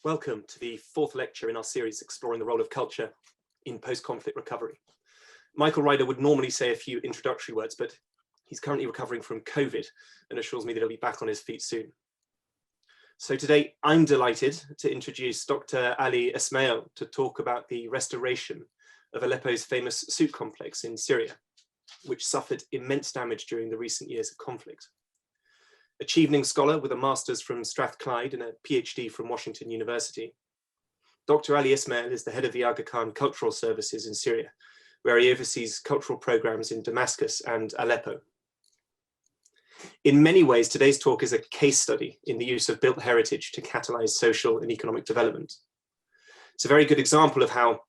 Welcome to the fourth lecture in our series exploring the role of culture in post-conflict recovery. Michael Ryder would normally say a few introductory words, but he's currently recovering from COVID and assures me that he'll be back on his feet soon. So today I'm delighted to introduce Dr. Ali Esmaiel to talk about the restoration of Aleppo's famous souk complex in Syria, which suffered immense damage during the recent years of conflict. A Chevening scholar with a master's from Strathclyde and a PhD from Washington University, Dr. Ali Esmaiel is the head of the Aga Khan Cultural Services in Syria, where he oversees cultural programs in Damascus and Aleppo. In many ways, today's talk is a case study in the use of built heritage to catalyze social and economic development. It's a very good example of how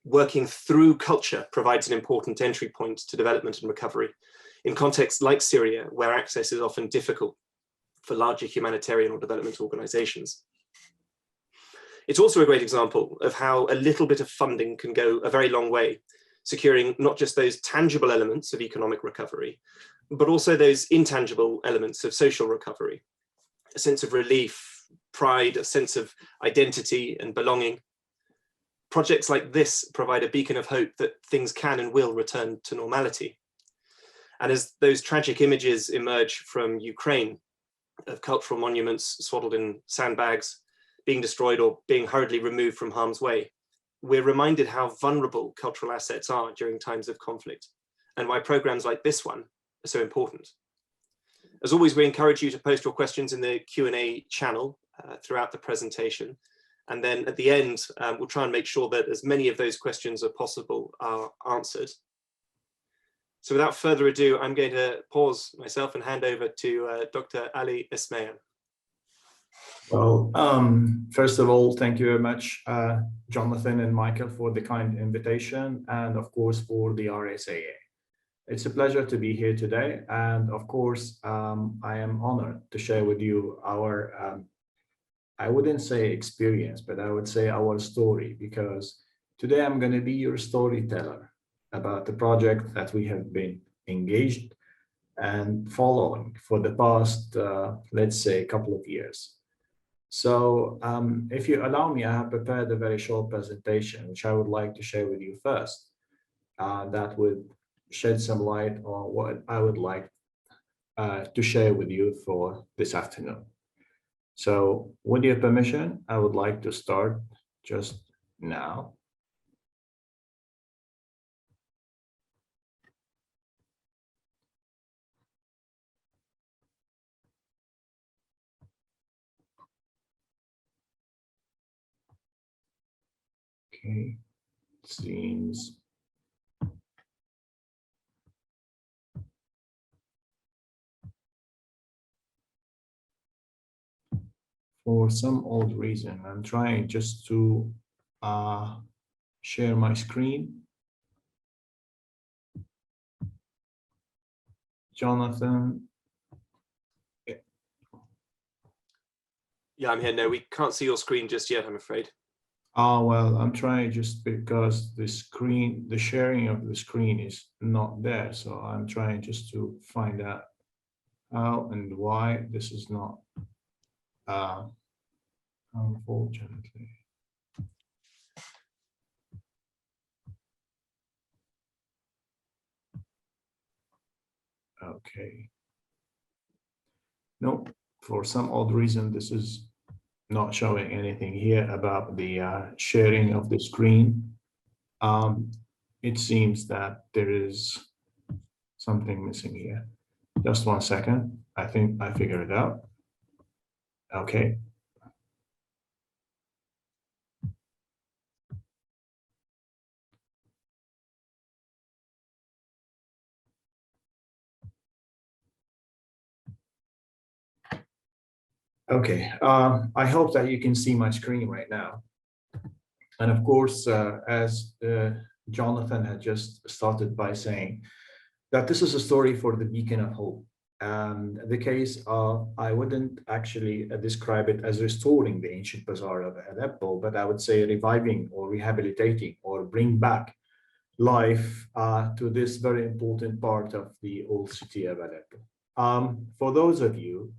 working through culture provides an important entry point to development and recovery in contexts like Syria, where access is often difficult for larger humanitarian or development organizations. It's also a great example of how a little bit of funding can go a very long way, securing not just those tangible elements of economic recovery, but also those intangible elements of social recovery, a sense of relief, pride, a sense of identity and belonging. Projects like this provide a beacon of hope that things can and will return to normality. And as those tragic images emerge from Ukraine, of cultural monuments swaddled in sandbags, being destroyed or being hurriedly removed from harm's way, we're reminded how vulnerable cultural assets are during times of conflict, and why programs like this one are so important. As always, we encourage you to post your questions in the Q&A channel throughout the presentation. And then at the end, we'll try and make sure that as many of those questions as possible are answered. So without further ado, I'm going to pause myself and hand over to Dr. Ali Esmaiel. Well, first of all, thank you very much, Jonathan and Michael, for the kind invitation, and of course for the RSAA. It's a pleasure to be here today, and of course, I am honored to share with you our, I wouldn't say experience, but I would say our story, because today I'm going to be your storyteller about the project that we have been engaged and following for the past, let's say, couple of years. So if you allow me, I have prepared a very short presentation, which I would like to share with you first. That would shed some light on what I would like to share with you for this afternoon. So with your permission, I would like to start just now. Okay, seems for some odd reason, I'm trying just to share my screen. Jonathan. Yeah, I'm here. No, we can't see your screen just yet, I'm afraid. Oh, well, I'm trying just because the screen, the sharing of the screen is not there. So I'm trying just to find out how and why this is not, unfortunately. Okay. No, for some odd reason, this is not showing anything here about the sharing of the screen. It seems that there is something missing here. Just 1 second. I think I figured it out. Okay. Okay, I hope that you can see my screen right now. And of course, as Jonathan had just started by saying, that this is a story for the beacon of hope. And the case of, I wouldn't actually describe it as restoring the ancient bazaar of Aleppo, but I would say reviving or rehabilitating or bring back life to this very important part of the old city of Aleppo. For those of you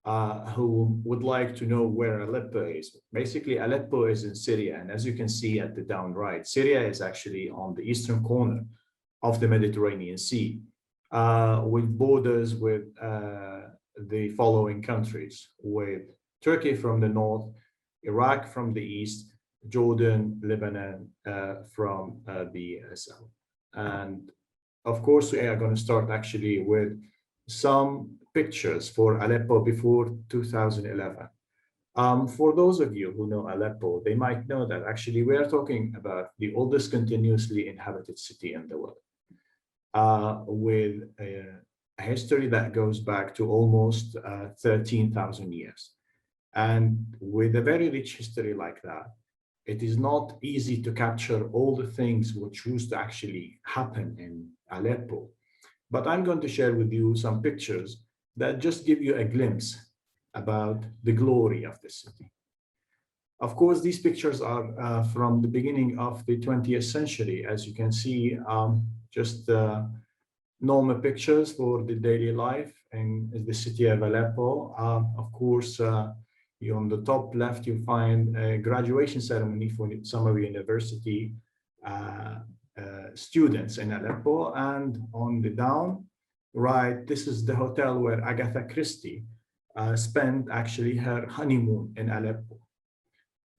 who would like to know where Aleppo is. Basically, Aleppo is in Syria, and as you can see at the down right, Syria is actually on the eastern corner of the Mediterranean Sea, with borders with the following countries, with Turkey from the north, Iraq from the east, Jordan, Lebanon from the south. And of course, we are going to start actually with some pictures for Aleppo before 2011. For those of you who know Aleppo, they might know that actually we are talking about the oldest continuously inhabited city in the world, with a history that goes back to almost 13,000 years. And with a very rich history like that, it is not easy to capture all the things which used to actually happen in Aleppo. But I'm going to share with you some pictures that just give you a glimpse about the glory of the city. Of course, these pictures are from the beginning of the 20th century. As you can see, just normal pictures for the daily life in the city of Aleppo. Of course, you on the top left, you find a graduation ceremony for Summer University students in Aleppo. And on the down right, this is the hotel where Agatha Christie spent actually her honeymoon in Aleppo.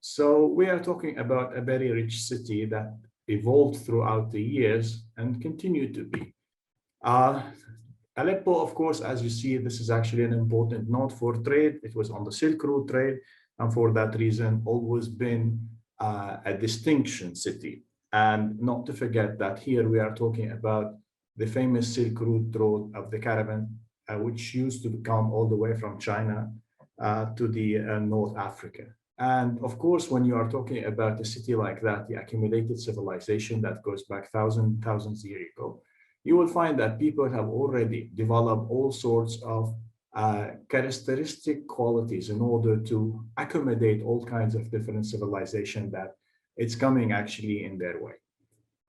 So we are talking about a very rich city that evolved throughout the years and continue to be. Aleppo, of course, as you see, this is actually an important node for trade. It was on the Silk Road trade, and for that reason, always been a distinction city. And not to forget that here we are talking about the famous Silk Road of the caravan, which used to come all the way from China to the North Africa. And of course, when you are talking about a city like that, the accumulated civilization that goes back thousands years ago, you will find that people have already developed all sorts of characteristic qualities in order to accommodate all kinds of different civilization that it's coming actually in their way.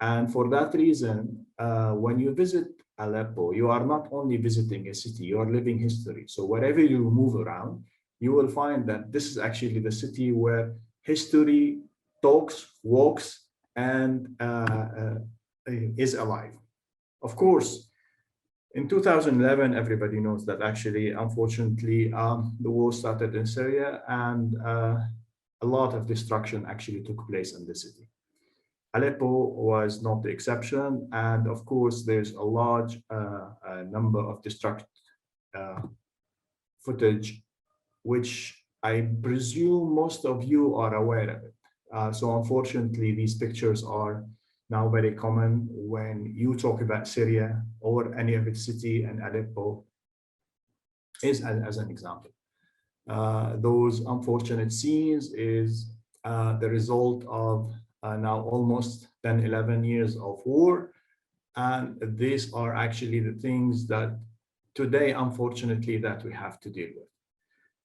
And for that reason, when you visit Aleppo, you are not only visiting a city, you are living history. So wherever you move around, you will find that this is actually the city where history talks, walks, and is alive. Of course, in 2011, everybody knows that actually, unfortunately, the war started in Syria, and a lot of destruction actually took place in the city. Aleppo was not the exception, and of course, there's a large number of destruct footage, which I presume most of you are aware of it. So unfortunately, these pictures are now very common when you talk about Syria or any of its city, and Aleppo is as an example. Those unfortunate scenes is the result of now almost 10, 11 years of war. And these are actually the things that today, unfortunately, that we have to deal with.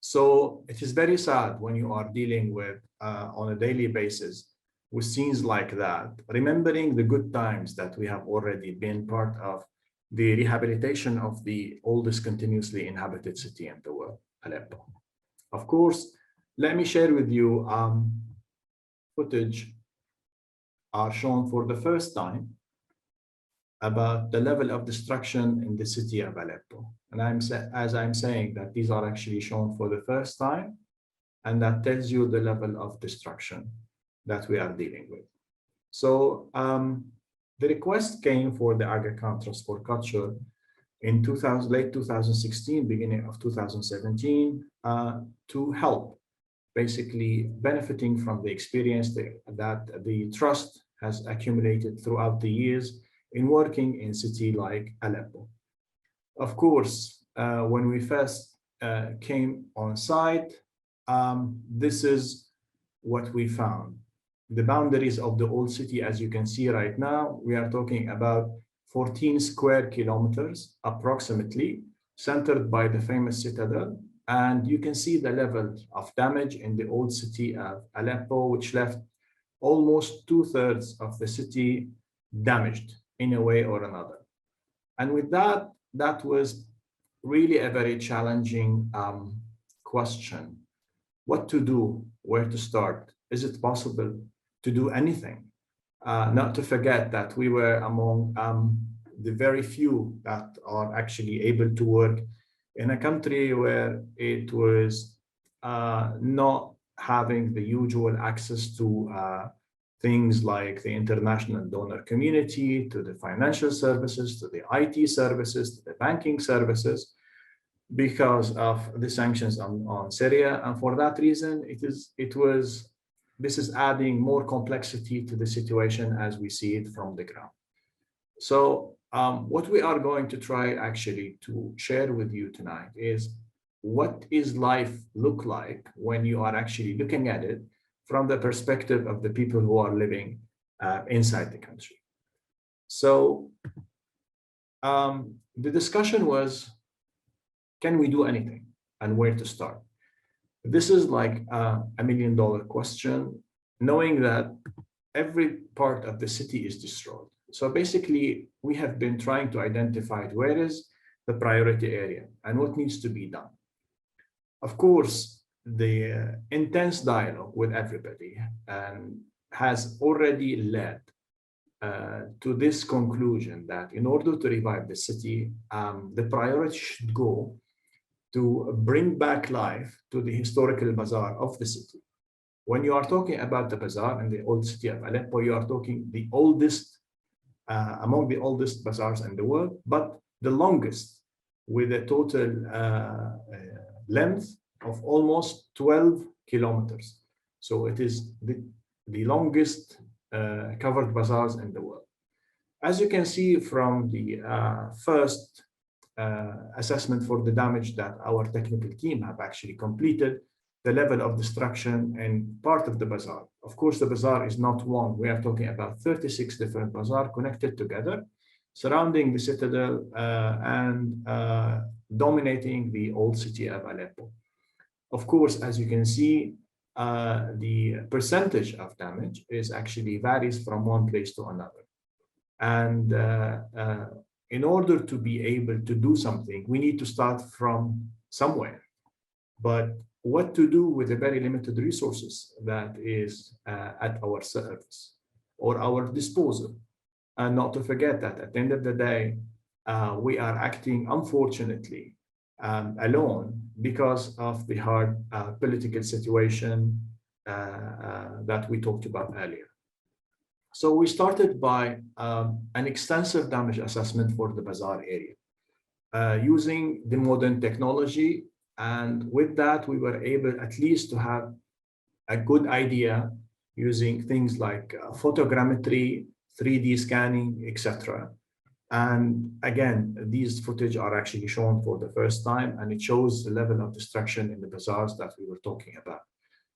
So it is very sad when you are dealing with, on a daily basis, with scenes like that, remembering the good times that we have already been part of the rehabilitation of the oldest continuously inhabited city in the world, Aleppo. Of course, let me share with you footage are shown for the first time about the level of destruction in the city of Aleppo. And as I'm saying that these are actually shown for the first time, and that tells you the level of destruction that we are dealing with. So the request came for the Aga Khan Trust for Culture in late 2016, beginning of 2017, to help basically benefiting from the experience that the trust has accumulated throughout the years in working in city like Aleppo. Of course, when we first came on site, this is what we found. The boundaries of the old city, as you can see right now, we are talking about 14 square kilometers approximately, centered by the famous citadel. And you can see the level of damage in the old city of Aleppo, which left almost 2/3 of the city damaged in a way or another. And with that, that was really a very challenging question, what to do, where to start, is it possible to do anything? Not to forget that we were among the very few that are actually able to work in a country where it was not having the usual access to things like the international donor community, to the financial services, to the IT services, to the banking services, because of the sanctions on Syria. And for that reason, this is adding more complexity to the situation as we see it from the ground. So what we are going to try actually to share with you tonight is what is life look like when you are actually looking at it from the perspective of the people who are living inside the country. So the discussion was, can we do anything and where to start? This is like a million-dollar question, knowing that every part of the city is destroyed. So basically, we have been trying to identify where is the priority area and what needs to be done. Of course, the intense dialogue with everybody has already led to this conclusion that in order to revive the city, the priority should go to bring back life to the historical bazaar of the city. When you are talking about the bazaar in the old city of Aleppo, you are talking the oldest, among the oldest bazaars in the world, but the longest, with a total length of almost 12 kilometers. So it is the longest covered bazaars in the world. As you can see from the first assessment for the damage that our technical team have actually completed, the level of destruction in part of the bazaar. Of course, the bazaar is not one. We are talking about 36 different bazaars connected together, surrounding the citadel and dominating the old city of Aleppo. Of course, as you can see, the percentage of damage is actually varies from one place to another. And in order to be able to do something, we need to start from somewhere. But what to do with the very limited resources that is at our service or our disposal? And not to forget that at the end of the day, we are acting, unfortunately, alone because of the hard political situation that we talked about earlier. So we started by an extensive damage assessment for the bazaar area using the modern technology. And with that, we were able at least to have a good idea using things like photogrammetry, 3D scanning, etc. And again, these footage are actually shown for the first time, and it shows the level of destruction in the bazaars that we were talking about.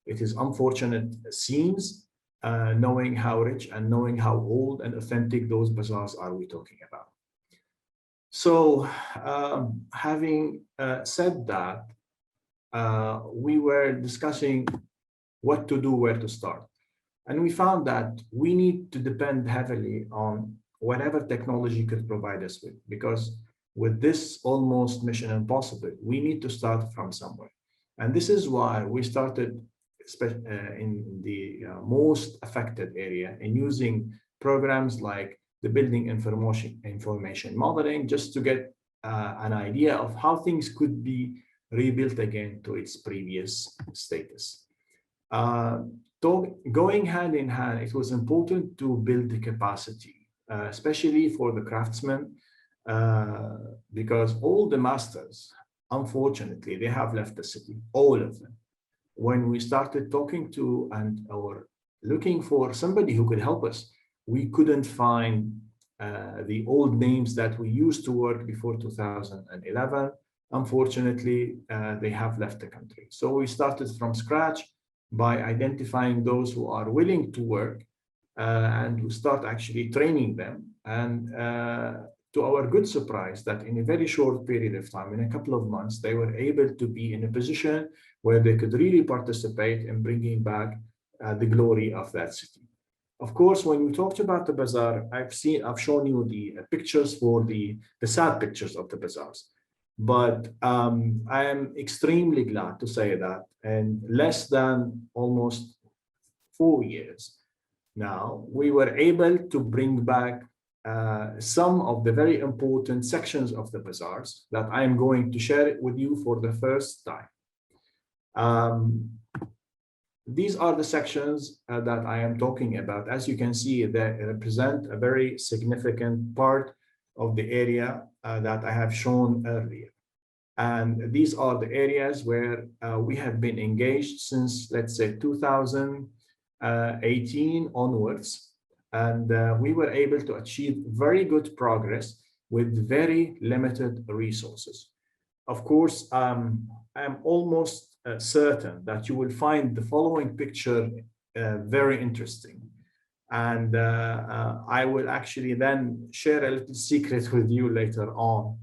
It is unfortunate scenes, knowing how rich and knowing how old and authentic those bazaars are we talking about. So having said that, we were discussing what to do, where to start. And we found that we need to depend heavily on whatever technology could provide us with, because with this almost mission impossible, we need to start from somewhere. And this is why we started in the most affected area in using programs like the building information modeling, just to get an idea of how things could be rebuilt again to its previous status. Going hand in hand, it was important to build the capacity, especially for the craftsmen, because all the masters, unfortunately, they have left the city, all of them. When we started talking to or looking for somebody who could help us, we couldn't find the old names that we used to work before 2011. Unfortunately, they have left the country. So we started from scratch by identifying those who are willing to work and we start actually training them. And to our good surprise, that in a very short period of time, in a couple of months, they were able to be in a position where they could really participate in bringing back the glory of that city. Of course, when we talked about the bazaar, I've shown you the pictures for the sad pictures of the bazaars. But I am extremely glad to say that in less than almost 4 years now, we were able to bring back some of the very important sections of the bazaars that I am going to share it with you for the first time. These are the sections that I am talking about. As you can see, they represent a very significant part of the area that I have shown earlier. And these are the areas where we have been engaged since, let's say, 2018 onwards. And we were able to achieve very good progress with very limited resources. Of course, I'm almost certain that you will find the following picture very interesting. And I will actually then share a little secret with you later on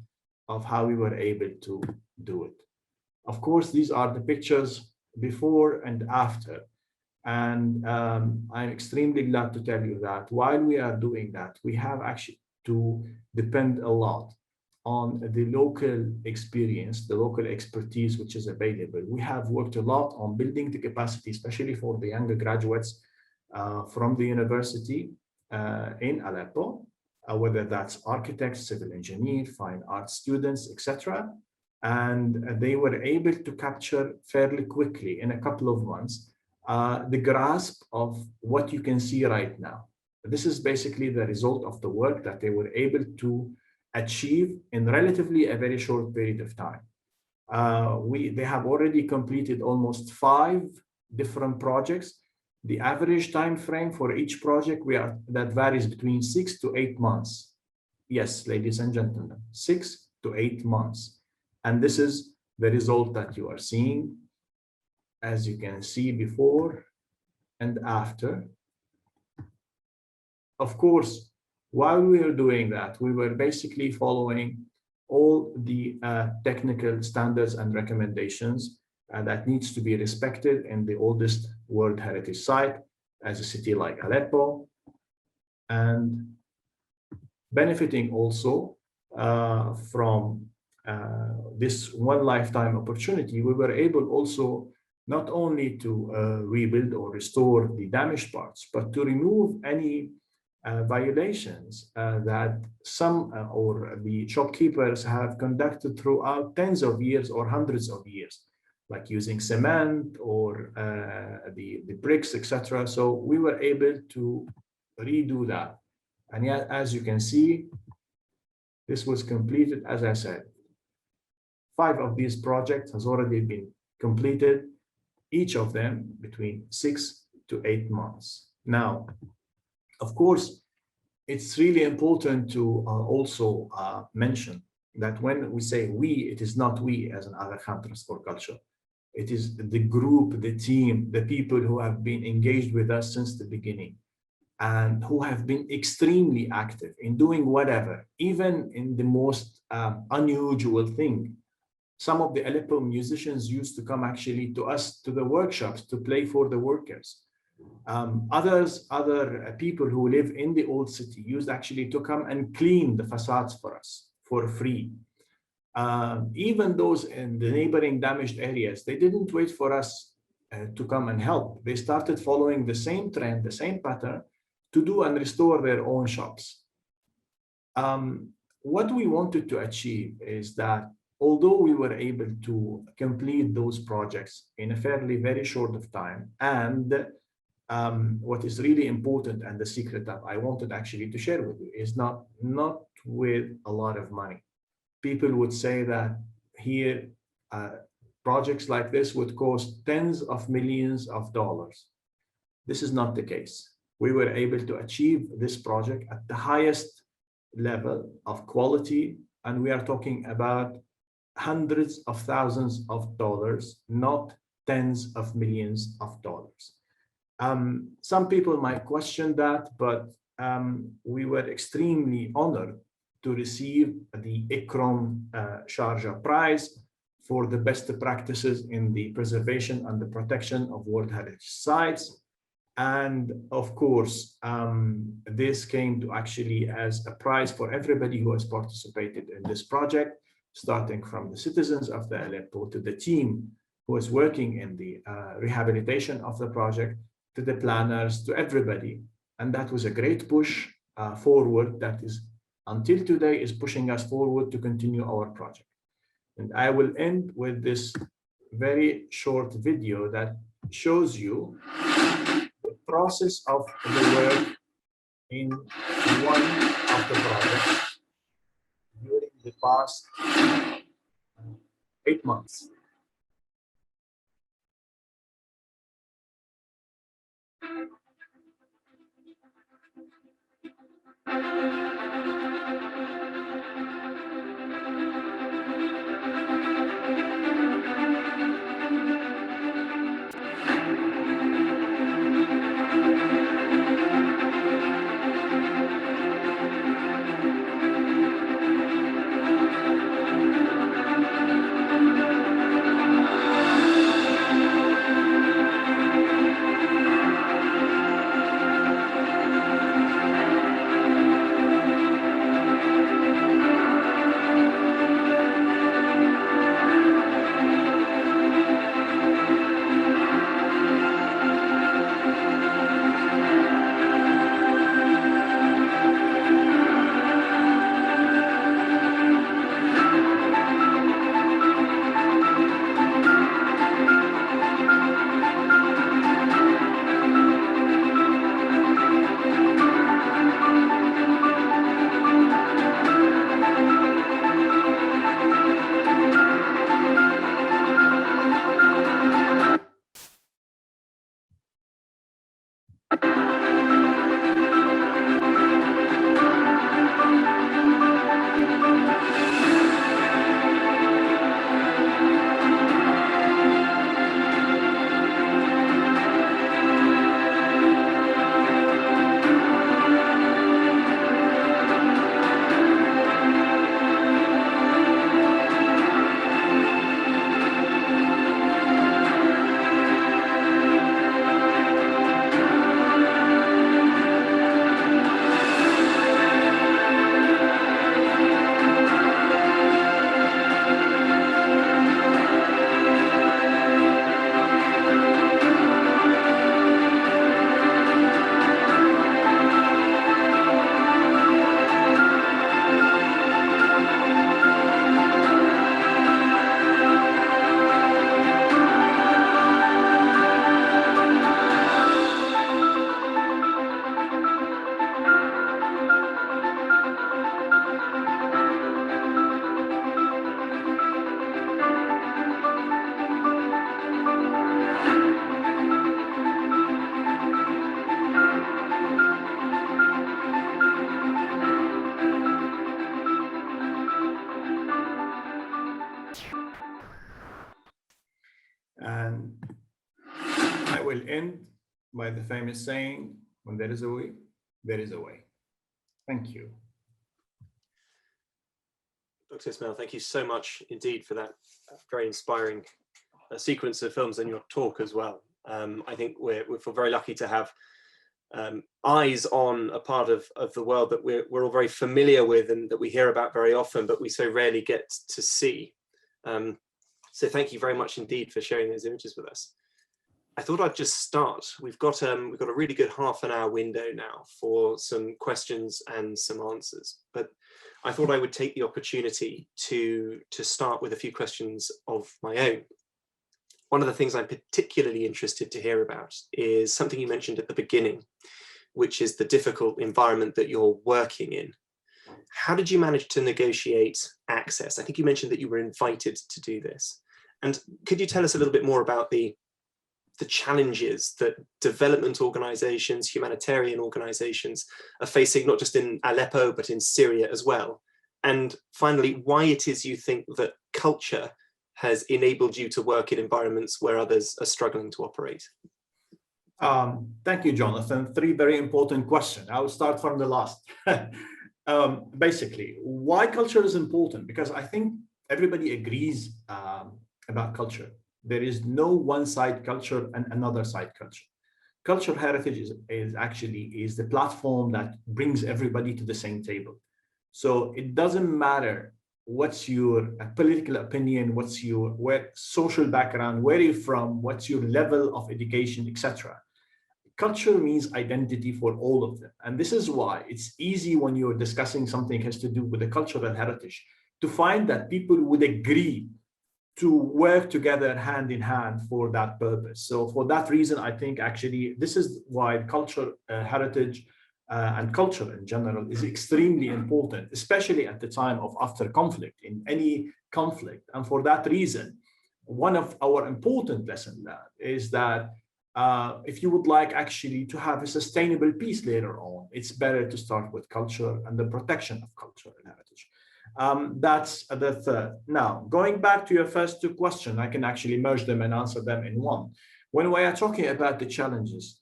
of how we were able to do it. Of course, these are the pictures before and after. And I'm extremely glad to tell you that while we are doing that, we have actually to depend a lot on the local experience, the local expertise which is available. We have worked a lot on building the capacity, especially for the younger graduates from the university in Aleppo, whether that's architects, civil engineers, fine art students, etc. And they were able to capture fairly quickly in a couple of months the grasp of what you can see right now. This is basically the result of the work that they were able to achieve in relatively a very short period of time. They have already completed almost 5 different projects. The average time frame for each project that varies between 6 to 8 months. Yes, ladies and gentlemen, 6 to 8 months. And this is the result that you are seeing, as you can see before and after. Of course, while we were doing that, we were basically following all the technical standards and recommendations that needs to be respected in the oldest World Heritage Site as a city like Aleppo, and benefiting also from this one lifetime opportunity. We were able also not only to rebuild or restore the damaged parts, but to remove any violations that some or the shopkeepers have conducted throughout tens of years or hundreds of years, like using cement or the bricks, etc. So we were able to redo that. And yet, as you can see, this was completed, as I said. 5 of these projects has already been completed, each of them between 6 to 8 months. Now, of course, it's really important to also mention that when we say we, it is not we as an Aga Khan Transport Culture. It is the group, the team, the people who have been engaged with us since the beginning and who have been extremely active in doing whatever, even in the most unusual thing. Some of the Aleppo musicians used to come actually to us, to the workshops, to play for the workers. Other people who live in the old city used actually to come and clean the facades for us for free. Even those in the neighboring damaged areas, they didn't wait for us to come and help. They started following the same trend, the same pattern, to do and restore their own shops. What we wanted to achieve is that although we were able to complete those projects in a fairly very short of time, and what is really important and the secret that I wanted actually to share with you is not with a lot of money. People would say that here projects like this would cost tens of millions of dollars. This is not the case. We were able to achieve this project at the highest level of quality, and we are talking about hundreds of thousands of dollars, not tens of millions of dollars. Some people might question that, but we were extremely honored to receive the IKROM Sharjah Prize for the best practices in the preservation and the protection of World Heritage Sites. And of course, this came to actually as a prize for everybody who has participated in this project. starting from the citizens of the Aleppo to the team who was working in the rehabilitation of the project, to the planners, to everybody. And that was a great push forward that is, until today, is pushing us forward to continue our project. And I will end with this very short video that shows you the process of the work in one of the projects during the past 8 months. And I will end by the famous saying, when there is a way, there is a way. Thank you. Dr. Esmaiel, thank you so much indeed for that very inspiring sequence of films and your talk as well. I think we feel very lucky to have eyes on a part of the world that we're all very familiar with and that we hear about very often, but we so rarely get to see. So thank you very much indeed for sharing those images with us. I thought I'd just start. We've got a really good half-an-hour window now for some questions and some answers, but I thought I would take the opportunity to start with a few questions of my own. One of the things I'm particularly interested to hear about is something you mentioned at the beginning, which is the difficult environment that you're working in. How did you manage to negotiate access? I think you mentioned that you were invited to do this. And could you tell us a little bit more about the challenges that development organizations, humanitarian organizations are facing, not just in Aleppo, but in Syria as well? And finally, why it is you think that culture has enabled you to work in environments where others are struggling to operate? Thank you, Jonathan. 3 very important questions. I will start from the last. Basically, why culture is important? Because I think everybody agrees about culture. There is no one side culture and another side culture. Cultural heritage is actually the platform that brings everybody to the same table. So it doesn't matter what's your political opinion, what's your social background, where you're from, what's your level of education, etc. Culture means identity for all of them. And this is why it's easy when you're discussing something has to do with the cultural heritage to find that people would agree to work together hand in hand for that purpose. So for that reason, I think actually this is why culture, heritage, and culture in general is extremely important, especially at the time of after conflict, in any conflict. And for that reason, one of our important lessons is that if you would like actually to have a sustainable peace later on, it's better to start with culture and the protection of culture and heritage. That's the third. Now, going back to your first two questions, I can actually merge them and answer them in one. When we are talking about the challenges,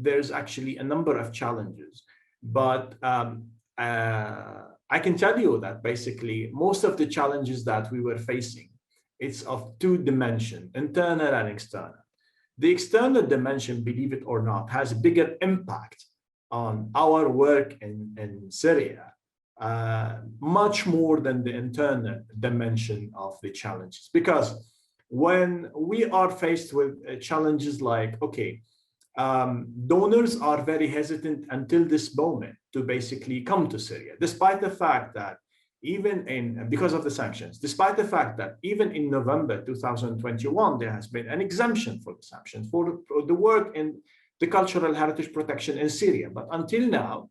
there's actually a number of challenges, but I can tell you that basically most of the challenges that we were facing, it's of two dimensions, internal and external. The external dimension, believe it or not, has a bigger impact on our work in Syria, much more than the internal dimension of the challenges. Because when we are faced with challenges like, okay, donors are very hesitant until this moment to basically come to Syria, despite the fact that because of the sanctions, despite the fact that even in November 2021, there has been an exemption for the sanctions for the work in the cultural heritage protection in Syria. But until now,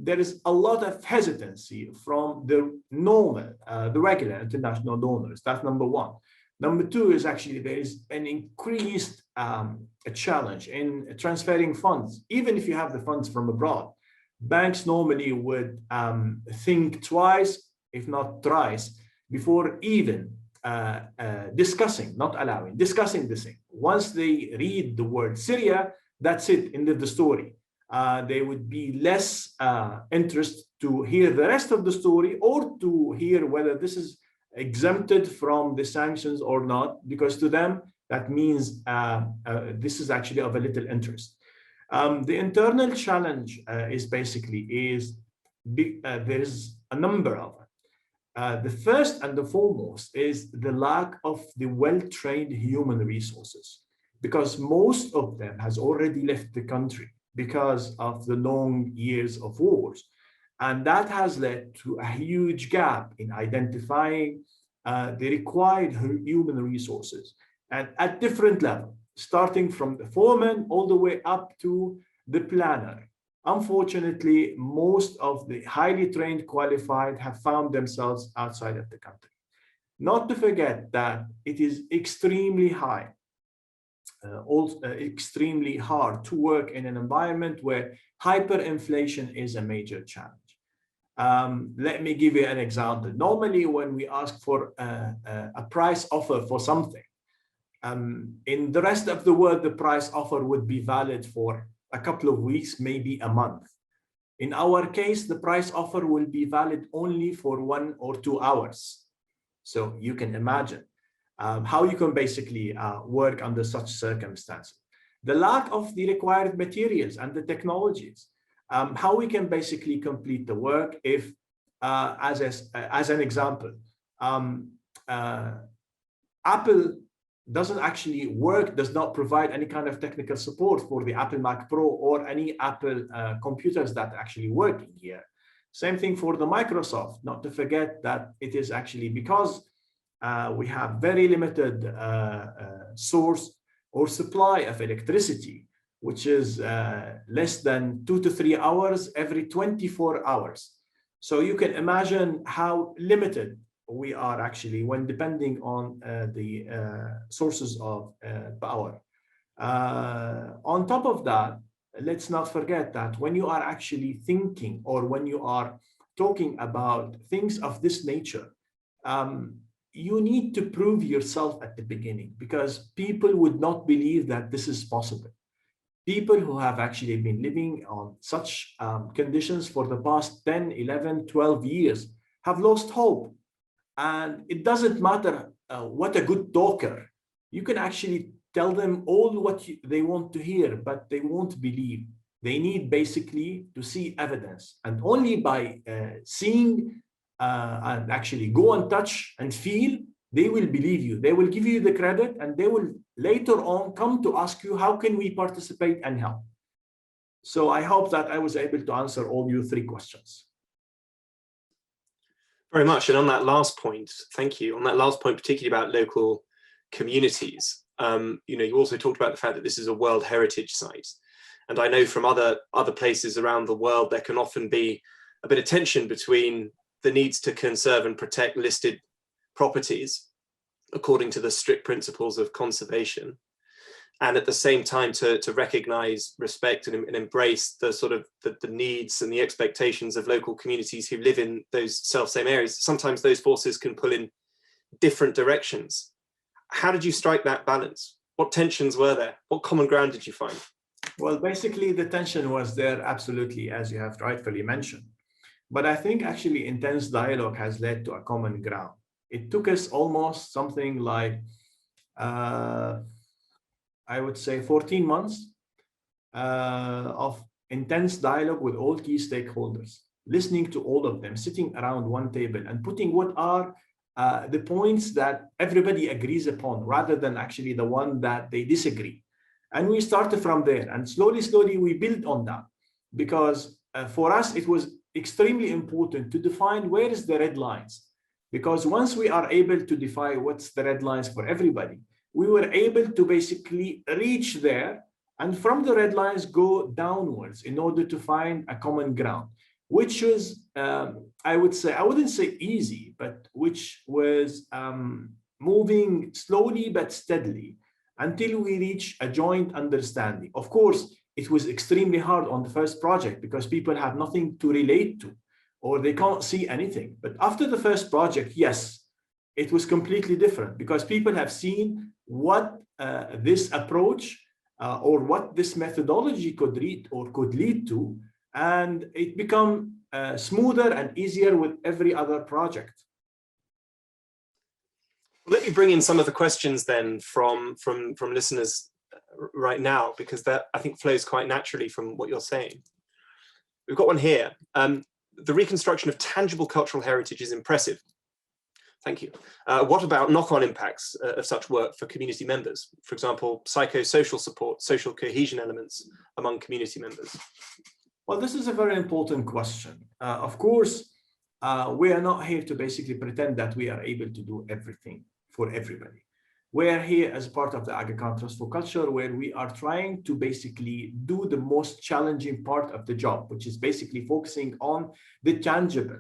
there is a lot of hesitancy from the normal, the regular international donors. That's number one. Number two is actually there is an increased challenge in transferring funds. Even if you have the funds from abroad, banks normally would think twice, if not thrice, before even discussing this thing. Once they read the word Syria, that's it, end of the story. They would be less interested to hear the rest of the story or to hear whether this is exempted from the sanctions or not, because to them, that means this is actually of a little interest. The internal challenge is there is a number of it. The first and the foremost is the lack of the well-trained human resources, because most of them has already left the country because of the long years of wars. And that has led to a huge gap in identifying the required human resources and at different levels, starting from the foreman all the way up to the planner. Unfortunately, most of the highly trained, qualified have found themselves outside of the country. Not to forget that it is extremely extremely hard to work in an environment where hyperinflation is a major challenge. Let me give you an example. Normally, when we ask for a price offer for something, in the rest of the world, the price offer would be valid for a couple of weeks, maybe a month. In our case, the price offer will be valid only for 1 or 2 hours. So you can imagine how you can basically work under such circumstances. The lack of the required materials and the technologies, how we can basically complete the work if, as an example, Apple doesn't actually work, does not provide any kind of technical support for the Apple Mac Pro or any Apple computers that are actually working here. Same thing for the Microsoft, not to forget that it is actually because we have very limited source or supply of electricity, which is less than 2 to 3 hours every 24 hours. So you can imagine how limited we are actually when depending on the sources of power. On top of that, let's not forget that when you are actually thinking or when you are talking about things of this nature, you need to prove yourself at the beginning, because people would not believe that this is possible. People who have actually been living on such conditions for the past 10, 11, 12 years have lost hope. And it doesn't matter what a good talker, you can actually tell them all what they want to hear, but they won't believe. They need basically to see evidence. And only by seeing and actually go and touch and feel, they will believe you. They will give you the credit, and they will later on come to ask you, how can we participate and help? So I hope that I was able to answer all your three questions. Very much. And on that last point, thank you. On that last point, particularly about local communities, you also talked about the fact that this is a World Heritage Site. And I know from other places around the world, there can often be a bit of tension between the needs to conserve and protect listed properties according to the strict principles of conservation, and at the same time to recognize, respect, and embrace the sort of the needs and the expectations of local communities who live in those self-same areas. Sometimes those forces can pull in different directions. How did you strike that balance? What tensions were there? What common ground did you find? Well, basically the tension was there, absolutely, as you have rightfully mentioned. But I think actually intense dialogue has led to a common ground. It took us almost something like, I would say 14 months of intense dialogue with all key stakeholders, listening to all of them, sitting around one table and putting what are the points that everybody agrees upon, rather than actually the one that they disagree. And we started from there, and slowly we built on that, because for us, it was extremely important to define where is the red lines. Because once we are able to define what's the red lines for everybody, we were able to basically reach there, and from the red lines go downwards in order to find a common ground, which was, I wouldn't say easy, but which was moving slowly but steadily until we reach a joint understanding. Of course, it was extremely hard on the first project because people have nothing to relate to, or they can't see anything. But after the first project, yes, it was completely different, because people have seen what this approach or what this methodology could lead to, and it become smoother and easier with every other project. Let me bring in some of the questions then from listeners right now, because that I think flows quite naturally from what you're saying. We've got one here. The reconstruction of tangible cultural heritage is impressive. Thank you. What about knock-on impacts of such work for community members? For example, psychosocial support, social cohesion elements among community members? Well, this is a very important question. Of course, we are not here to basically pretend that we are able to do everything for everybody. We are here as part of the Aga Trust for Culture, where we are trying to basically do the most challenging part of the job, which is basically focusing on the tangible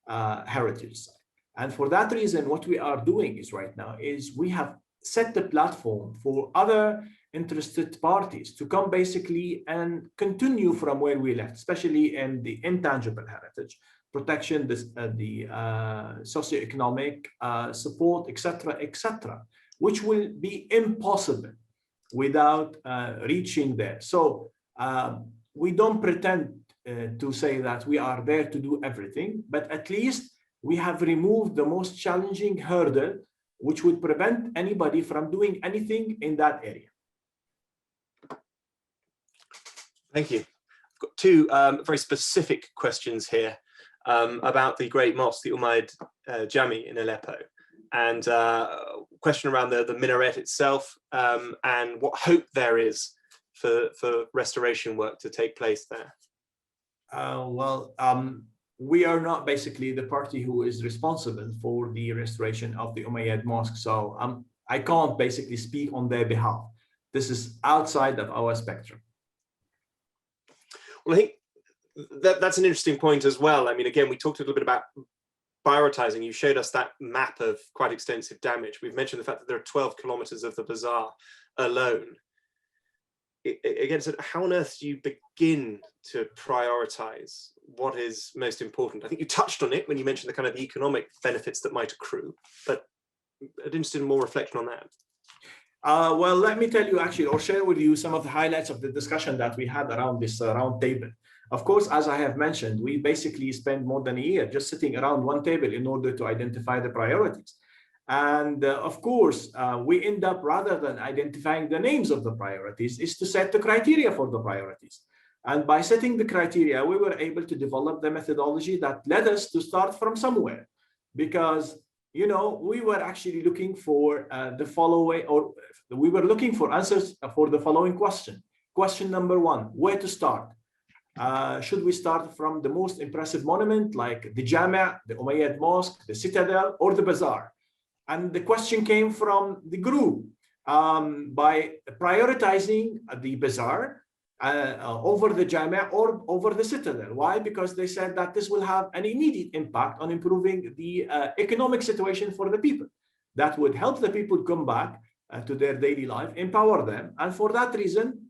heritage side. And for that reason, what we are doing is right now is we have set the platform for other interested parties to come basically and continue from where we left, especially in the intangible heritage, protection, the socioeconomic support, etc., which will be impossible without reaching there. So we don't pretend to say that we are there to do everything, but at least we have removed the most challenging hurdle, which would prevent anybody from doing anything in that area. Thank you. I've got two very specific questions here about the Great Mosque, the Umayyad Jami in Aleppo, and question around the minaret itself and what hope there is for restoration work to take place there. We are not basically the party who is responsible for the restoration of the Umayyad Mosque, so I can't basically speak on their behalf. This is outside of our spectrum. Well, I think that's an interesting point as well. I mean, again, we talked a little bit about prioritizing. You showed us that map of quite extensive damage. We've mentioned the fact that there are 12 kilometers of the bazaar alone. Again, so how on earth do you begin to prioritize what is most important? I think you touched on it when you mentioned the kind of the economic benefits that might accrue, but I'm interested in more reflection on that. Well, let me tell you actually, or share with you some of the highlights of the discussion that we had around this round table. Of course, as I have mentioned, we basically spent more than a year just sitting around one table in order to identify the priorities. And of course, we end up, rather than identifying the names of the priorities, is to set the criteria for the priorities. And by setting the criteria, we were able to develop the methodology that led us to start from somewhere. Because, you know, we were actually looking for the following, or we were looking for answers for the following question. Question number one, where to start? Should we start from the most impressive monument like the Jami', the Umayyad Mosque, the Citadel, or the Bazaar? And the question came from the group by prioritizing the Bazaar over the Jami' or over the Citadel. Why? Because they said that this will have an immediate impact on improving the economic situation for the people. That would help the people come back to their daily life, empower them. And for that reason,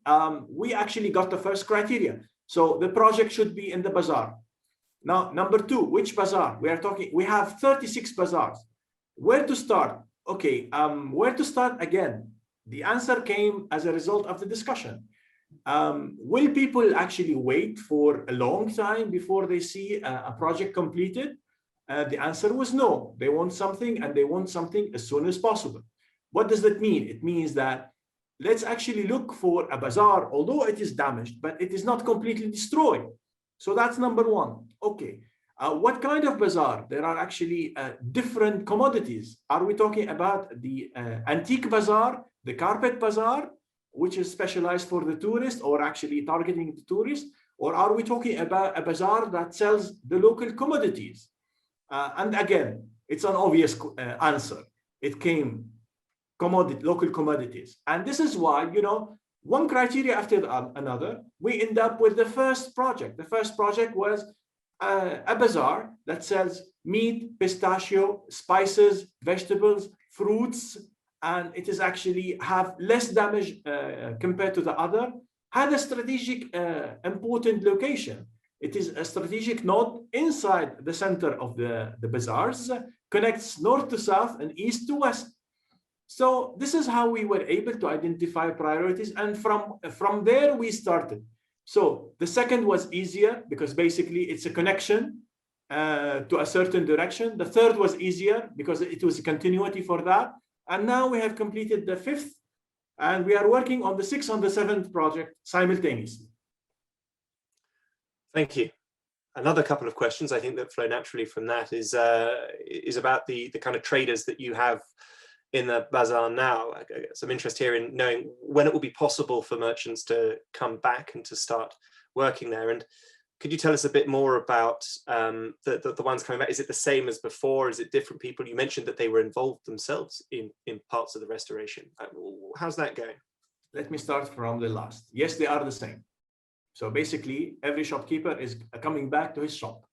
we actually got the first criteria. So the project should be in the Bazaar. Now, number two, which Bazaar? We have 36 Bazaars. Where to start? Okay, where to start again? The answer came as a result of the discussion. Will people actually wait for a long time before they see a project completed? The answer was no. They want something, and they want something as soon as possible. What does that mean? It means that let's actually look for a bazaar, although it is damaged, but it is not completely destroyed. So that's number one. Okay. What kind of bazaar? There are actually different commodities. Are we talking about the antique bazaar, the carpet bazaar, which is specialized for the tourist or actually targeting the tourist? Or are we talking about a bazaar that sells the local commodities? And again, it's an obvious answer. It came local commodities. And this is why, you know, one criteria after another, we end up with the first project. The first project was a bazaar that sells meat, pistachio, spices, vegetables, fruits, and it is actually have less damage compared to the other, had a strategic important location. It is a strategic node inside the center of the bazaars, connects north to south and east to west. So this is how we were able to identify priorities, and from there we started. So the second was easier because basically it's a connection to a certain direction. The third was easier because it was a continuity for that. And now we have completed the fifth, and we are working on the sixth and the seventh project simultaneously. Thank you. Another couple of questions I think that flow naturally from that is about the kind of traders that you have in the bazaar now. Some interest here in knowing when it will be possible for merchants to come back and to start working there. And could you tell us a bit more about the ones coming back? Is it the same as before? Is it different people? You mentioned that they were involved themselves in parts of the restoration. How's that going? Let me start from the last. Yes, they are the same. So basically, every shopkeeper is coming back to his shop.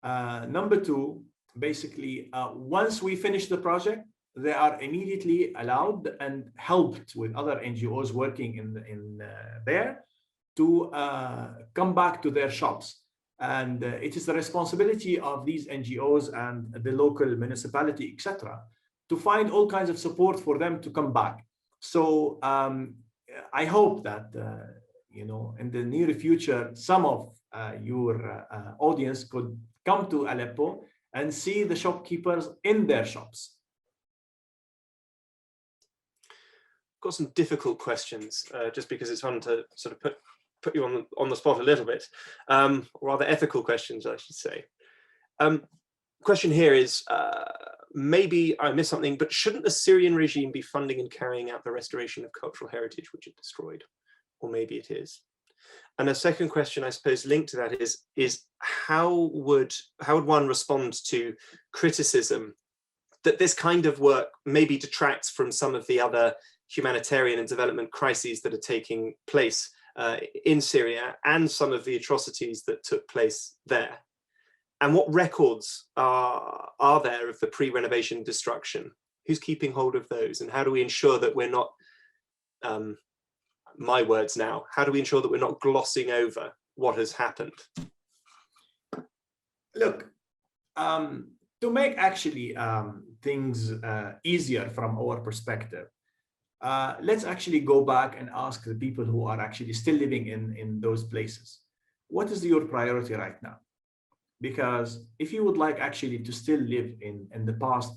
Number two, basically, once we finish the project, they are immediately allowed and helped with other NGOs working in there to come back to their shops. And it is the responsibility of these NGOs and the local municipality, etc., to find all kinds of support for them to come back. So I hope that you know, in the near future, some of your audience could come to Aleppo and see the shopkeepers in their shops. Got some difficult questions, just because it's fun to sort of put you on the spot a little bit, or rather ethical questions, I should say. Question here is, maybe I missed something, but shouldn't the Syrian regime be funding and carrying out the restoration of cultural heritage which it destroyed? Or maybe it is. And a second question, I suppose, linked to that is how would one respond to criticism that this kind of work maybe detracts from some of the other humanitarian and development crises that are taking place in Syria and some of the atrocities that took place there? And what records are there of the pre-renovation destruction? Who's keeping hold of those? And how do we ensure that we're not, my words now, how do we ensure that we're not glossing over what has happened? Look, to make actually things easier from our perspective, let's actually go back and ask the people who are actually still living in those places. What is your priority right now? Because if you would like actually to still live in the past,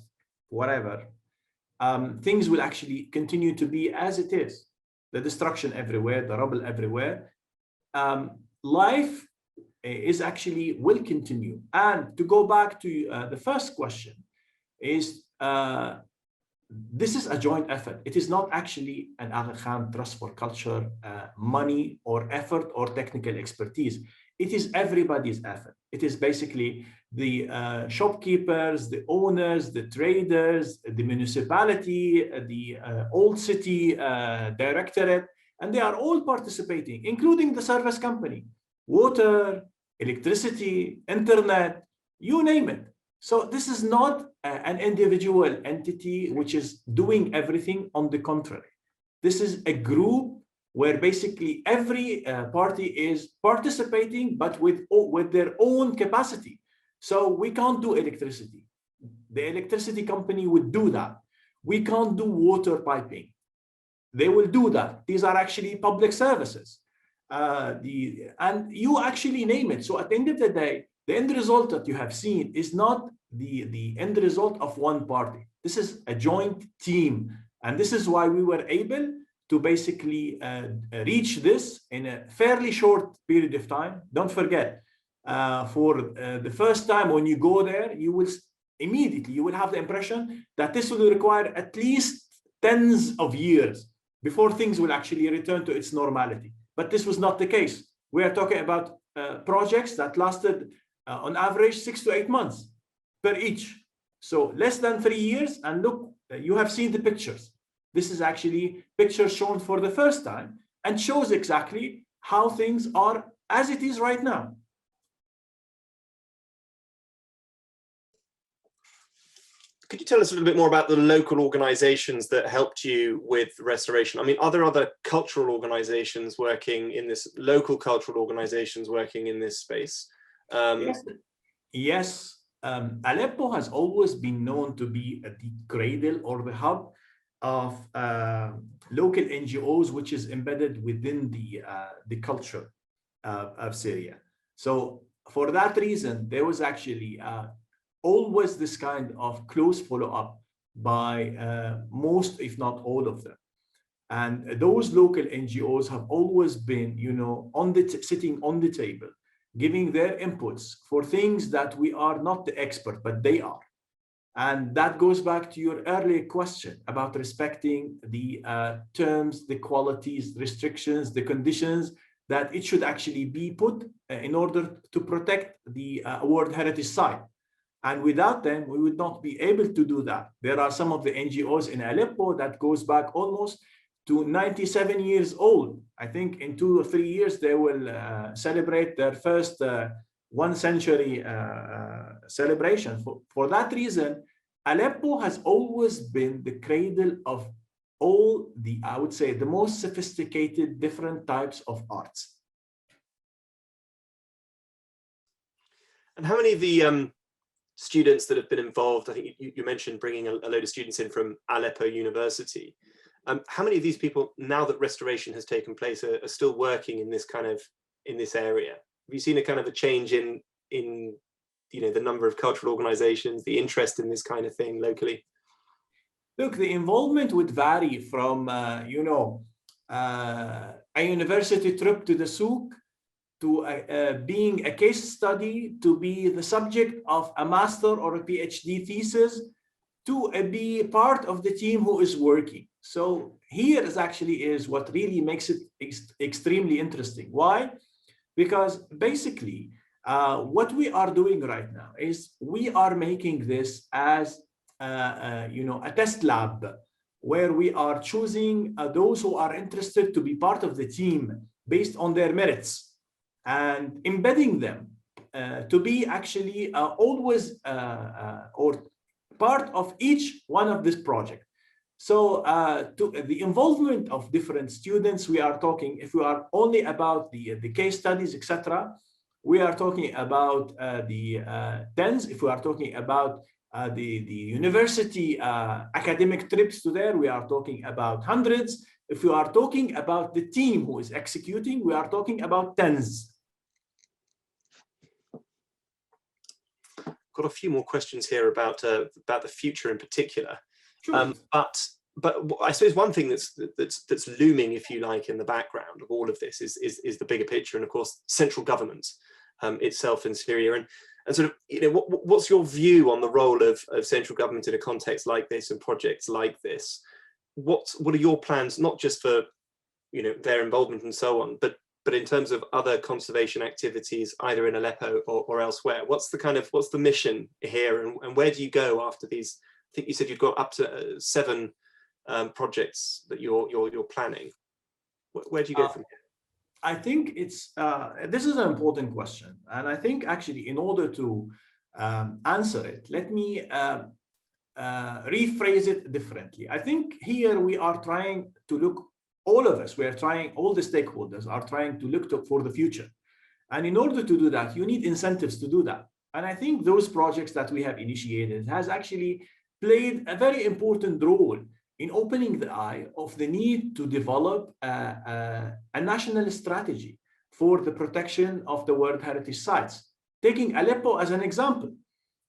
whatever, things will actually continue to be as it is. The destruction everywhere, the rubble everywhere. life is actually will continue. And to go back to the first question is, this is a joint effort. It is not actually an Aga Khan Trust for Culture money or effort or technical expertise. It is everybody's effort. It is basically the shopkeepers, the owners, the traders, the municipality, the old city directorate, and they are all participating, including the service company, water, electricity, internet, you name it. So this is not an individual entity which is doing everything. On the contrary, this is a group where basically every party is participating, but with their own capacity. So we can't do electricity. The electricity company would do that. We can't do water piping. They will do that. These are actually public services. And you actually name it. So at the end of the day, the end result that you have seen is not the end result of one party. This is a joint team. And this is why we were able to basically reach this in a fairly short period of time. Don't forget, for the first time when you go there, you will immediately, you will have the impression that this will require at least tens of years before things will actually return to its normality. But this was not the case. We are talking about projects that lasted on average 6 to 8 months per each. So less than 3 years, and look, you have seen the pictures. This is actually pictures shown for the first time and shows exactly how things are as it is right now. Could you tell us a little bit more about the local organizations that helped you with restoration? I mean, are there other cultural organizations working in this, local cultural organizations working in this space? Yes. Aleppo has always been known to be the cradle or the hub of local NGOs, which is embedded within the culture of Syria. So for that reason, there was actually always this kind of close follow-up by most, if not all of them. And those local NGOs have always been, you know, sitting on the table, giving their inputs for things that we are not the expert, but they are. And that goes back to your earlier question about respecting the terms, the qualities, restrictions, the conditions that it should actually be put in order to protect the World Heritage Site. And without them, we would not be able to do that. There are some of the NGOs in Aleppo that goes back almost to 97 years old. I think in 2 or 3 years, they will celebrate their first 1 century celebration. For that reason, Aleppo has always been the cradle of all the, I would say, the most sophisticated different types of arts. And how many of the students that have been involved, I think you mentioned bringing a load of students in from Aleppo University. How many of these people, now that restoration has taken place, are still working in this kind of, in this area? Have you seen a kind of a change in you know, the number of cultural organizations, the interest in this kind of thing locally? Look, the involvement would vary from, you know, a university trip to the souk, to being a case study, to be the subject of a master or a PhD thesis, to be part of the team who is working. So here is actually what really makes it extremely interesting. Why? Because basically what we are doing right now is we are making this as you know, a test lab where we are choosing those who are interested to be part of the team based on their merits and embedding them to be actually always or part of each one of this project. So to the involvement of different students, we are talking, if we are only about the case studies, etc., we are talking about the tens. If we are talking about the university academic trips to there, we are talking about hundreds. If we are talking about the team who is executing, we are talking about tens. Got a few more questions here about the future in particular. Sure. But I suppose one thing that's looming, if you like, in the background of all of this is the bigger picture, and of course central government itself in Syria, and sort of, you know, what's your view on the role of central government in a context like this and projects like this? What are your plans, not just for, you know, their involvement and so on, but in terms of other conservation activities, either in Aleppo or elsewhere? What's the mission here, and where do you go after these? I think you said you've got up to 7 projects that you're planning. Where do you go from here? I think it's this is an important question, and I think actually in order to answer it, let me rephrase it differently. I think here we are trying to look, all of us, all the stakeholders are trying to look for the future. And in order to do that, you need incentives to do that. And I think those projects that we have initiated has actually played a very important role in opening the eye of the need to develop a national strategy for the protection of the World Heritage Sites, taking Aleppo as an example.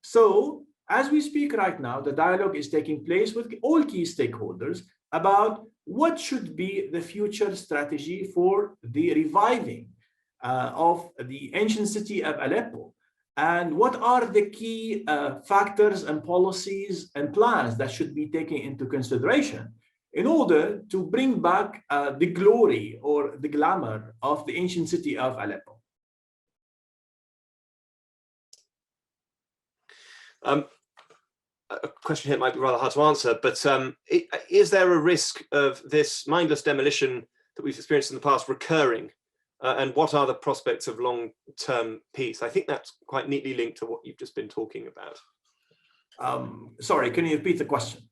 So as we speak right now, the dialogue is taking place with all key stakeholders about what should be the future strategy for the reviving of the ancient city of Aleppo, and what are the key factors and policies and plans that should be taken into consideration in order to bring back the glory or the glamour of the ancient city of Aleppo. A question here might be rather hard to answer, but is there a risk of this mindless demolition that we've experienced in the past recurring? And what are the prospects of long-term peace? I think that's quite neatly linked to what you've just been talking about. Sorry, can you repeat the question?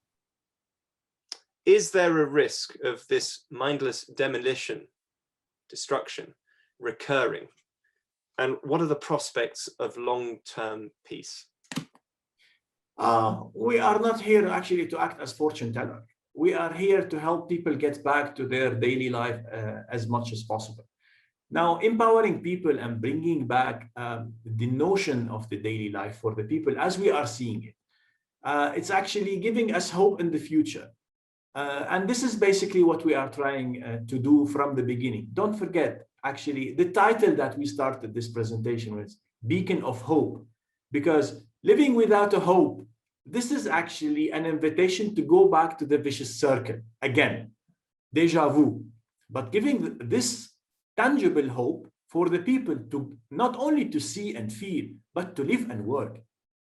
Is there a risk of this mindless demolition, destruction, recurring? And what are the prospects of long-term peace? We are not here actually to act as fortune teller. We are here to help people get back to their daily life as much as possible. Now, empowering people and bringing back the notion of the daily life for the people as we are seeing it, it's actually giving us hope in the future. And this is basically what we are trying to do from the beginning. Don't forget, actually, the title that we started this presentation with, Beacon of Hope, because living without a hope, this is actually an invitation to go back to the vicious circle again, déjà vu, but giving this tangible hope for the people to not only to see and feel, but to live and work.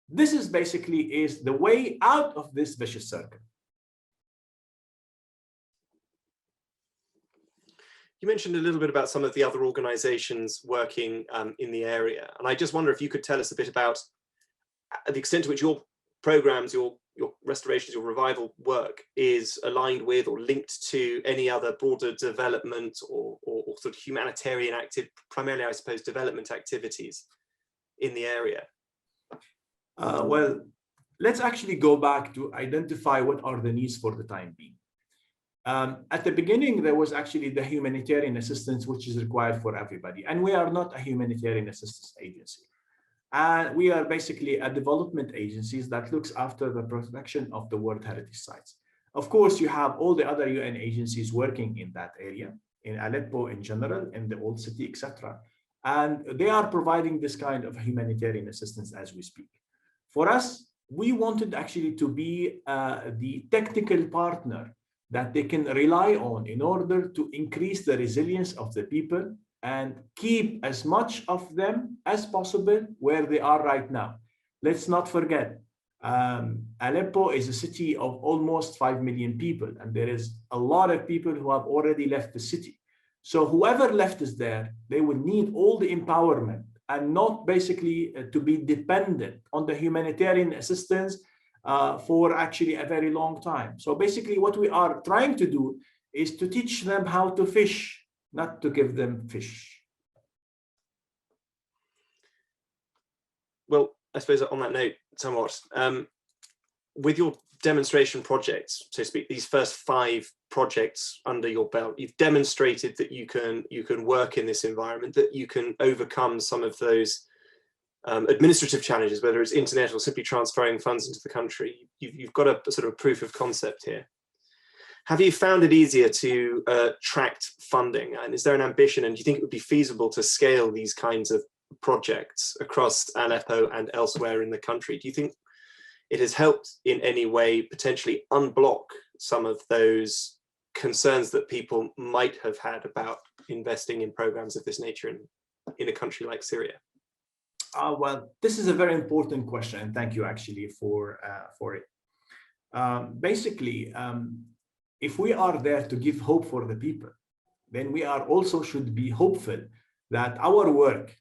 This is basically the way out of this vicious circle. You mentioned a little bit about some of the other organizations working in the area. And I just wonder if you could tell us a bit about the extent to which your programs, your restorations, your revival work is aligned with or linked to any other broader development or sort of humanitarian primarily, I suppose, development activities in the area. Well, let's actually go back to identify what are the needs for the time being. At the beginning, there was actually the humanitarian assistance, which is required for everybody. And we are not a humanitarian assistance agency. And we are basically a development agency that looks after the protection of the World Heritage Sites. Of course, you have all the other UN agencies working in that area, in Aleppo in general, in the old city, etc. And they are providing this kind of humanitarian assistance as we speak. For us, we wanted actually to be the technical partner that they can rely on in order to increase the resilience of the people and keep as much of them as possible where they are right now. Let's not forget, Aleppo is a city of almost 5 million people, and there is a lot of people who have already left the city. So whoever left is there, they will need all the empowerment and not basically to be dependent on the humanitarian assistance for actually a very long time. So basically what we are trying to do is to teach them how to fish, not to give them fish. Well, I suppose on that note, somewhat, with your demonstration projects, so to speak, these first 5 projects under your belt, you've demonstrated that you can work in this environment, that you can overcome some of those administrative challenges, whether it's internet or simply transferring funds into the country. You've got a sort of proof of concept here. Have you found it easier to attract funding? And is there an ambition, and do you think it would be feasible to scale these kinds of projects across Aleppo and elsewhere in the country? Do you think it has helped in any way potentially unblock some of those concerns that people might have had about investing in programs of this nature in a country like Syria? Well, this is a very important question, and thank you actually for it. Basically, if we are there to give hope for the people, then we are also should be hopeful that our work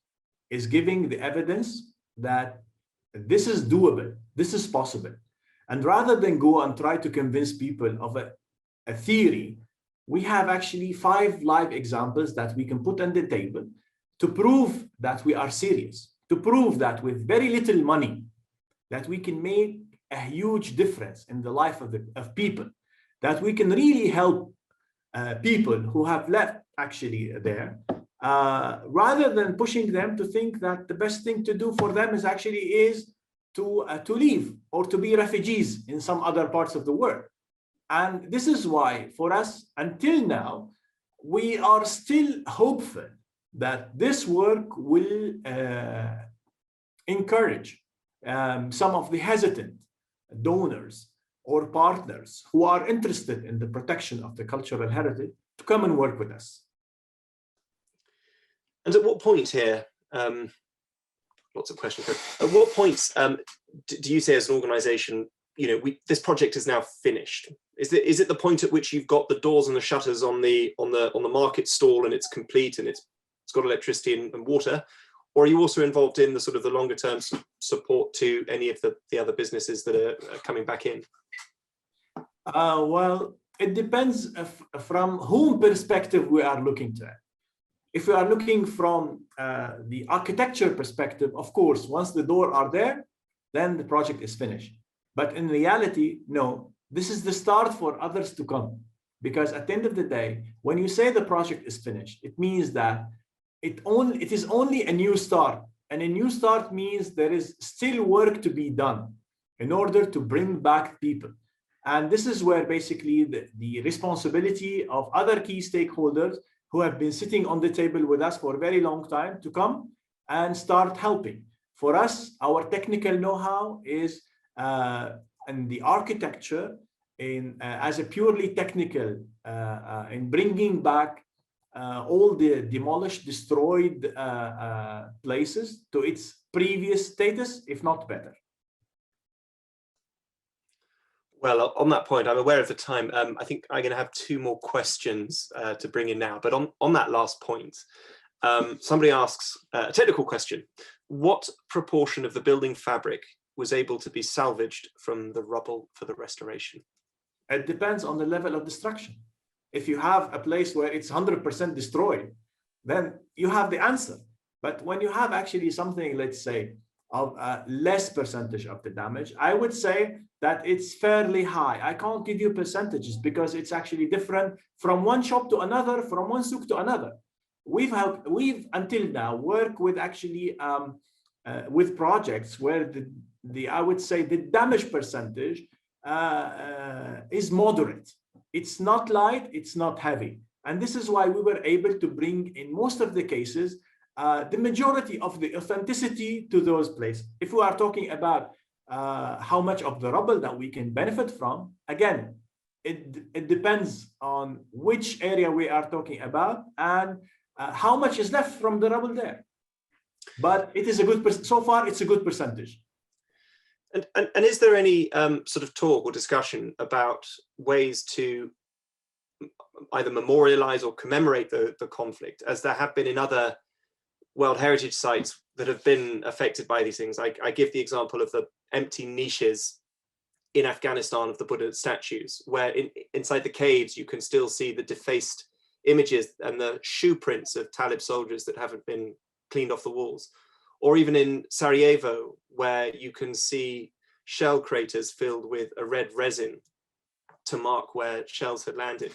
is giving the evidence that this is doable, this is possible. And rather than go and try to convince people of a theory, we have actually 5 live examples that we can put on the table to prove that we are serious, to prove that with very little money, that we can make a huge difference in the life of people, that we can really help people who have left actually there, rather than pushing them to think that the best thing to do for them is to leave or to be refugees in some other parts of the world. And this is why, for us, until now, we are still hopeful that this work will encourage some of the hesitant donors or partners who are interested in the protection of the cultural heritage to come and work with us. And at what point here, lots of questions, at what points do you say as an organization, this project is now finished? Is it the point at which you've got the doors and the shutters on the market stall and it's complete and it's got electricity and water? Or are you also involved in the sort of the longer term support to any of the other businesses that are coming back in? Well, it depends from whom perspective we are looking at. If we are looking from the architecture perspective, of course, once the doors are there, then the project is finished. But in reality, no, this is the start for others to come. Because at the end of the day, when you say the project is finished, it means that it is only a new start. And a new start means there is still work to be done in order to bring back people. And this is where basically the responsibility of other key stakeholders who have been sitting on the table with us for a very long time to come and start helping. For us, our technical know-how is in the architecture, as a purely technical, in bringing back all the demolished, destroyed places to its previous status, if not better. Well, on that point, I'm aware of the time. I think I'm going to have 2 more questions to bring in now. But on that last point, somebody asks a technical question. What proportion of the building fabric was able to be salvaged from the rubble for the restoration? It depends on the level of destruction. If you have a place where it's 100% destroyed, then you have the answer. But when you have actually something, let's say, of a less percentage of the damage, I would say that it's fairly high. I can't give you percentages because it's actually different from one shop to another, from one souk to another. We've until now worked with actually with projects where I would say the damage percentage is moderate. It's not light, it's not heavy. And this is why we were able to bring, in most of the cases, the majority of the authenticity to those places. If we are talking about how much of the rubble that we can benefit from, again, it depends on which area we are talking about and how much is left from the rubble there. But it is a good, so far it's a good percentage. And is there any sort of talk or discussion about ways to either memorialize or commemorate the conflict, as there have been in other World Heritage sites that have been affected by these things? I give the example of the empty niches in Afghanistan of the Buddha statues, where inside the caves you can still see the defaced images and the shoe prints of Talib soldiers that haven't been cleaned off the walls. Or even in Sarajevo, where you can see shell craters filled with a red resin to mark where shells had landed.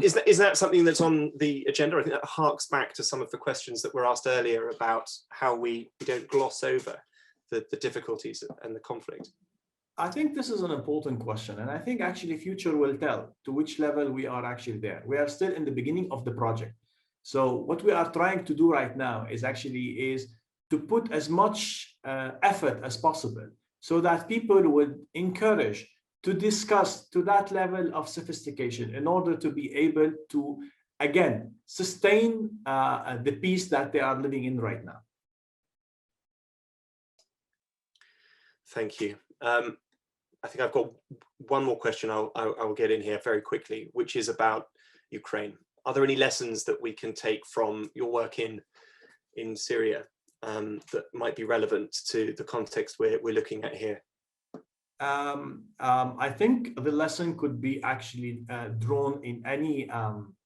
Is that something that's on the agenda? I think that harks back to some of the questions that were asked earlier about how we don't gloss over the difficulties and the conflict. I think this is an important question, and I think actually future will tell to which level we are actually there. We are still in the beginning of the project. So what we are trying to do right now is to put as much effort as possible so that people would encourage to discuss to that level of sophistication in order to be able to, again, sustain the peace that they are living in right now. Thank you. I think I've got one more question I'll get in here very quickly, which is about Ukraine. Are there any lessons that we can take from your work in Syria that might be relevant to the context we're looking at here? I think the lesson could be actually drawn in any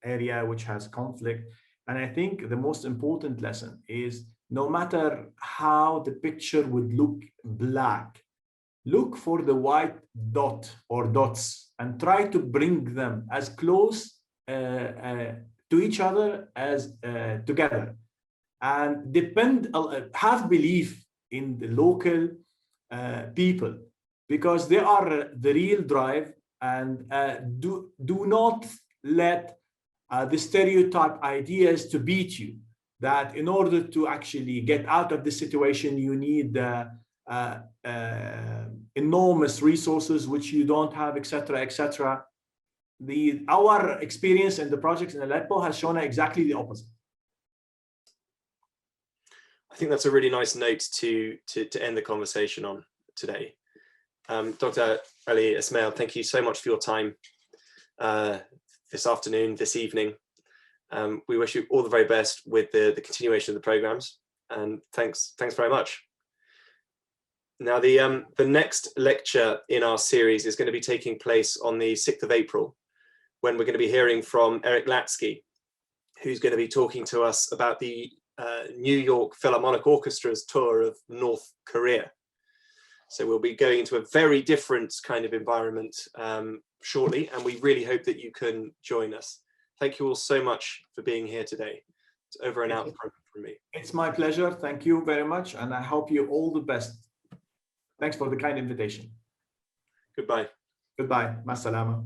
area which has conflict. And I think the most important lesson is no matter how the picture would look black, look for the white dot or dots and try to bring them as close to each other as together. And have belief in the local people, because they are the real drive, and do not let the stereotype ideas to beat you, that in order to actually get out of this situation, you need enormous resources which you don't have, etc., etc. Our experience in the projects in Aleppo has shown exactly the opposite. I think that's a really nice note to end the conversation on today. Dr. Ali Esmaiel, thank you so much for your time this afternoon, this evening. We wish you all the very best with the continuation of the programs, and thanks very much. Now, the next lecture in our series is going to be taking place on the 6th of April, when we're going to be hearing from Eric Latsky, who's going to be talking to us about the New York Philharmonic Orchestra's tour of North Korea. So we'll be going into a very different kind of environment shortly, and we really hope that you can join us. Thank you all so much for being here today. It's over and out from me. It's my pleasure. Thank you very much, and I hope you all the best. Thanks for the kind invitation. Goodbye. Goodbye. Ma salama.